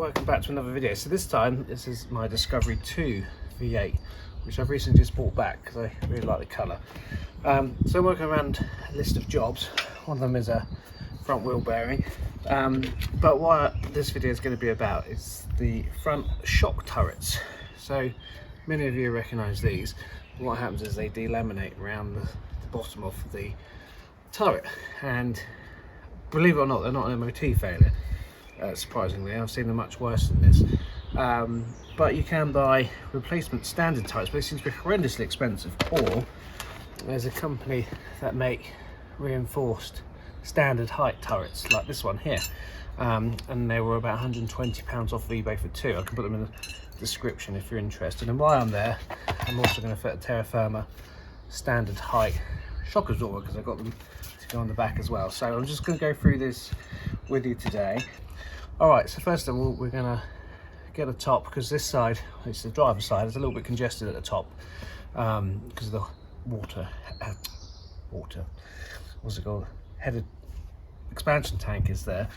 welcome back to another video. So this time, this is my Discovery 2 V8, which I've recently just brought back because I really like the colour. So I'm working around a list of jobs. One of them is a front wheel bearing. But what this video is going to be about is the front shock turrets. So many of you recognise these. What happens is they delaminate around the bottom of the turret, and believe it or not, they're not an MOT failure. Surprisingly, I've seen them much worse than this. But you can buy replacement standard turrets, but they seem to be horrendously expensive. Or there's a company that make reinforced standard height turrets like this one here, and they were about £120 off of eBay for two. I can put them in the description if you're interested. And while I'm there, I'm also going to fit a Terra Firma standard height shock absorber because I've got them to go on the back as well. So I'm just going to go through this with you today. Alright, so first of all, we're going to get a top, because this side, it's the driver's side, it's a little bit congested at the top because of the water, what's it called, headed expansion tank is there.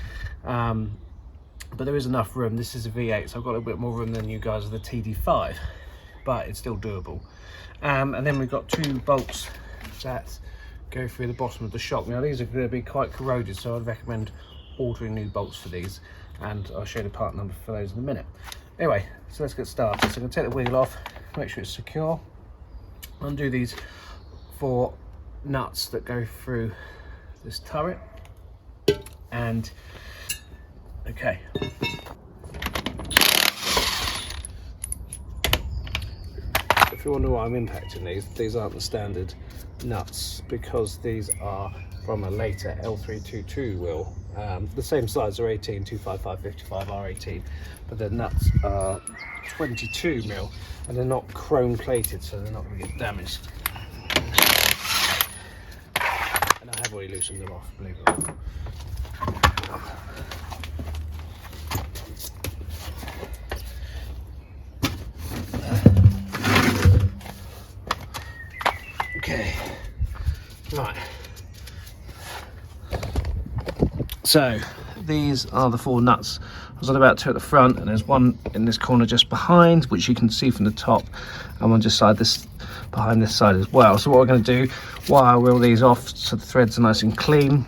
But there is enough room. This is a V8, so I've got a little bit more room than you guys with the TD5, but it's still doable. And then we've got two bolts that go through the bottom of the shock. Now these are going to be quite corroded, so I'd recommend ordering new bolts for these, and I'll show you the part number for those in a minute. Anyway, so let's get started. So I'm going to take the wheel off, make sure it's secure, undo these four nuts that go through this turret, and okay. If you wonder why I'm impacting these aren't the standard nuts, because these are from a later L322 wheel. The same size are 18, 255, 55 R18, but the nuts are 22mm and they're not chrome plated, so they're not going to get damaged. And I have already loosened them off, believe it or not. Okay, right. So these are the four nuts. I was on about two at the front, and there's one in this corner just behind, which you can see from the top, and one just behind this side as well. So what we're going to do, wire wheel these off so the threads are nice and clean,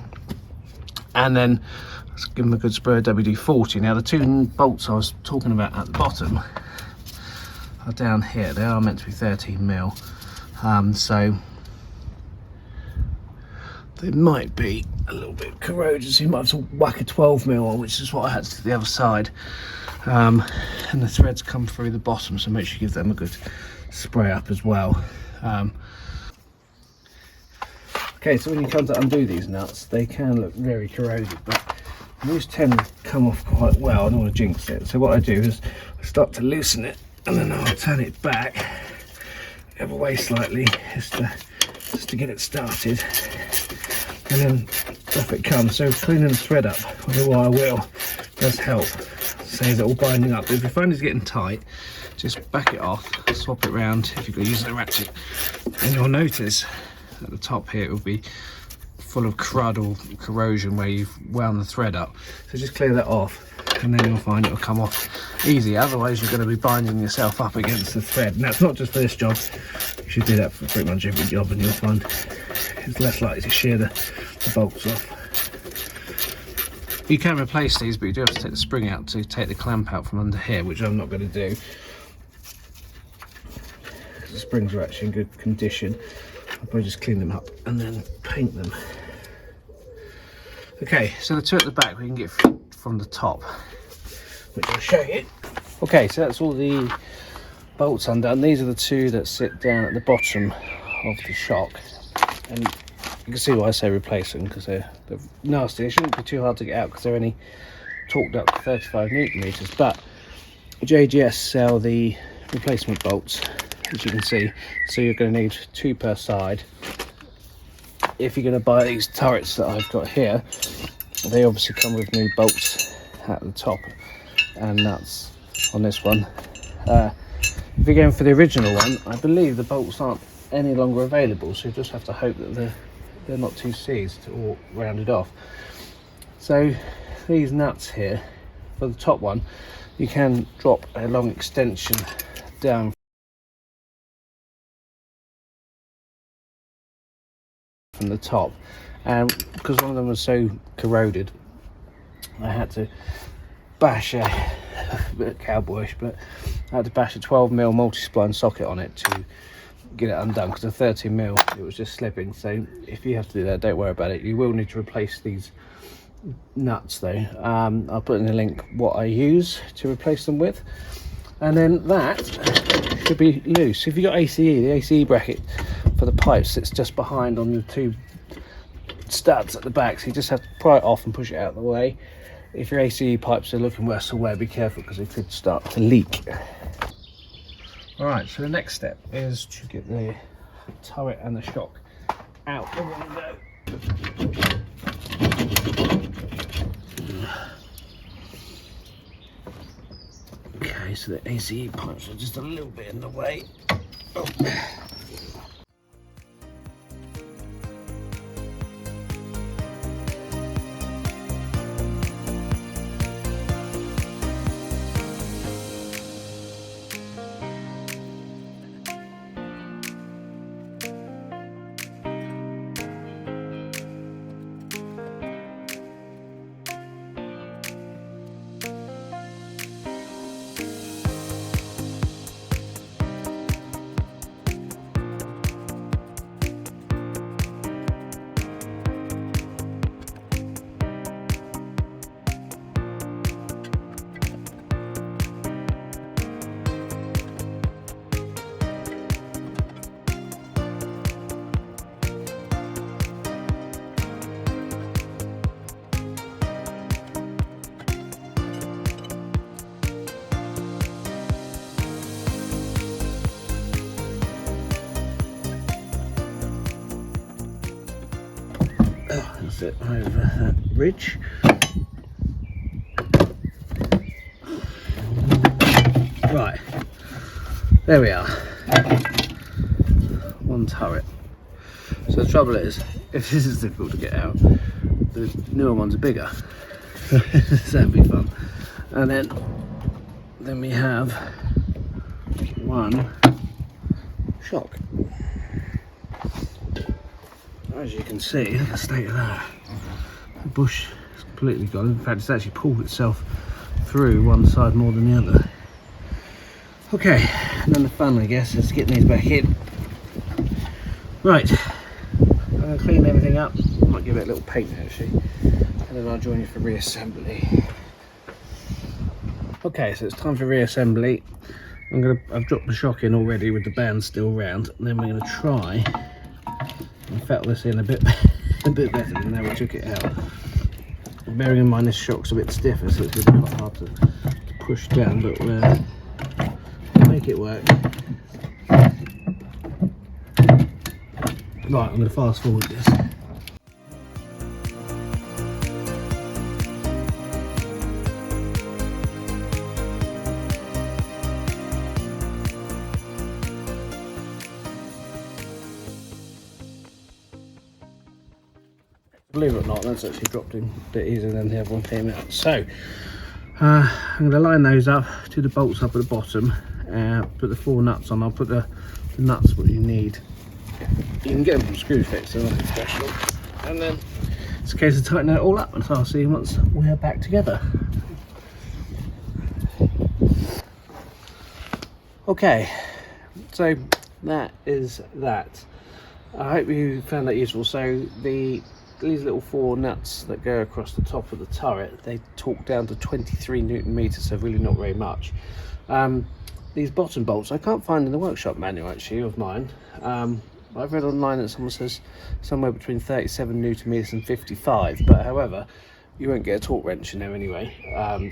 and then let's give them a good spray of WD-40. Now the two bolts I was talking about at the bottom are down here. They are meant to be 13mm, so they might be a little bit corroded, so you might have to whack a 12mm on, which is what I had to do the other side. And the threads come through the bottom, so make sure you give them a good spray up as well. Okay, so when you come to undo these nuts, they can look very corroded, but these tend to come off quite well. I don't want to jinx it, so what I do is I start to loosen it, and then I'll turn it back the other way slightly, just to get it started, and then off it comes. So cleaning the thread up with a wire wheel does help, saves it all binding up. But if you find it's getting tight, just back it off, swap it round if you're going to use the ratchet, and you'll notice at the top here it will be full of crud or corrosion where you've wound the thread up. So just clear that off, and then you'll find it will come off easy. Otherwise you're going to be binding yourself up against the thread, and that's not just for this job. You should do that for pretty much every job, and you'll find it's less likely to shear the bolts off. You can replace these, but you do have to take the spring out to take the clamp out from under here, which I'm not going to do. The springs are actually in good condition. I'll probably just clean them up and then paint them. Okay, so the two at the back we can get from the top, which I'll show you. Okay, so that's all the bolts undone. These are the two that sit down at the bottom of the shock, and you can see why I say replace them, because they're nasty. They shouldn't be too hard to get out because they're only torqued up to 35 newton meters, but JGS sell the replacement bolts, as you can see, so you're going to need two per side. If you're going to buy these turrets that I've got here, they obviously come with new bolts at the top and nuts on this one. If you're going for the original one, I believe the bolts aren't any longer available, so you just have to hope that they're not too seized or rounded off. So these nuts here for the top one, you can drop a long extension down from the top, and because one of them was so corroded, I had to bash a bit cowboyish, but I had to bash a 12mm multi-spline socket on it to get it undone, because a 13mm it was just slipping. So if you have to do that, don't worry about it. You will need to replace these nuts though. I'll put in the link what I use to replace them with, and then that should be loose. If you've got ACE, the ACE bracket for the pipes sits just behind on the two studs at the back, so you just have to pry it off and push it out of the way. If your ACE pipes are looking worse for wear, be careful because they could start to leak. Alright, so the next step is to get the turret and the shock out the window. Okay, so the ACE pipes are just a little bit in the way. Oh. That's it, over that ridge. Right, there we are. One turret. So the trouble is, if this is difficult to get out, the newer ones are bigger. So that'd be fun. And then we have one shock. As you can see, look at the state of that. The bush is completely gone. In fact, it's actually pulled itself through one side more than the other. Okay, and then the fun, I guess, is getting these back in. Right, I'm going to clean everything up. I might give it a little paint actually, and then I'll join you for reassembly. Okay, so it's time for reassembly. I've dropped the shock in already with the band still round, and then we're going to try and fettle this in a bit better than how we took it out. Bearing in mind this shock's a bit stiffer, so it's going to be quite hard to push down, but we'll make it work. Right, I'm going to fast forward this. Believe it or not, that's actually dropped in a bit easier than the other one came out. So I'm going to line those up, do the bolts up at the bottom, put the 4 nuts on. I'll put the nuts what you need. You can get them from Screwfix, they're nothing special. And then it's a case of tightening it all up, and so I'll see you once we're back together. Okay, so that is that. I hope you found that useful. So these little 4 nuts that go across the top of the turret, they torque down to 23 Newton meters, so really not very much. These bottom bolts I can't find in the workshop manual actually of mine. I've read online that someone says somewhere between 37 Newton meters and 55, but however you won't get a torque wrench in there anyway,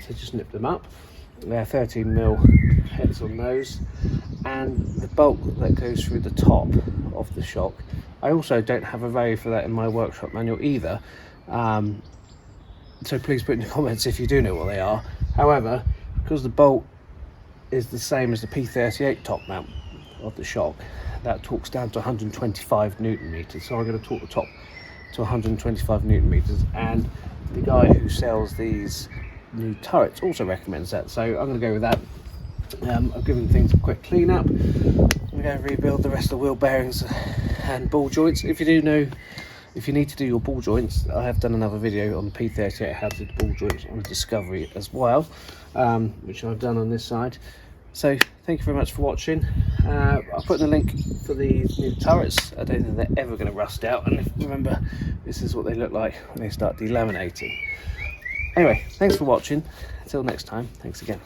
so just nip them up. They're 13mm heads on those, and the bolt that goes through the top of the shock, I also don't have a value for that in my workshop manual either, so please put in the comments if you do know what they are. However, because the bolt is the same as the P38 top mount of the shock, that torques down to 125 Newton meters, so I'm going to torque the top to 125 Newton meters, and the guy who sells these new turrets also recommends that, so I'm going to go with that. I've given things a quick clean up. I'm going to rebuild the rest of the wheel bearings and ball joints. If you need to do your ball joints, I have done another video on the P38 how to do the ball joints on the Discovery as well, which I've done on this side. So thank you very much for watching. I'll put in a link for these new turrets. I don't think they're ever going to rust out, and remember, this is what they look like when they start delaminating. Anyway, thanks for watching. Until next time, thanks again.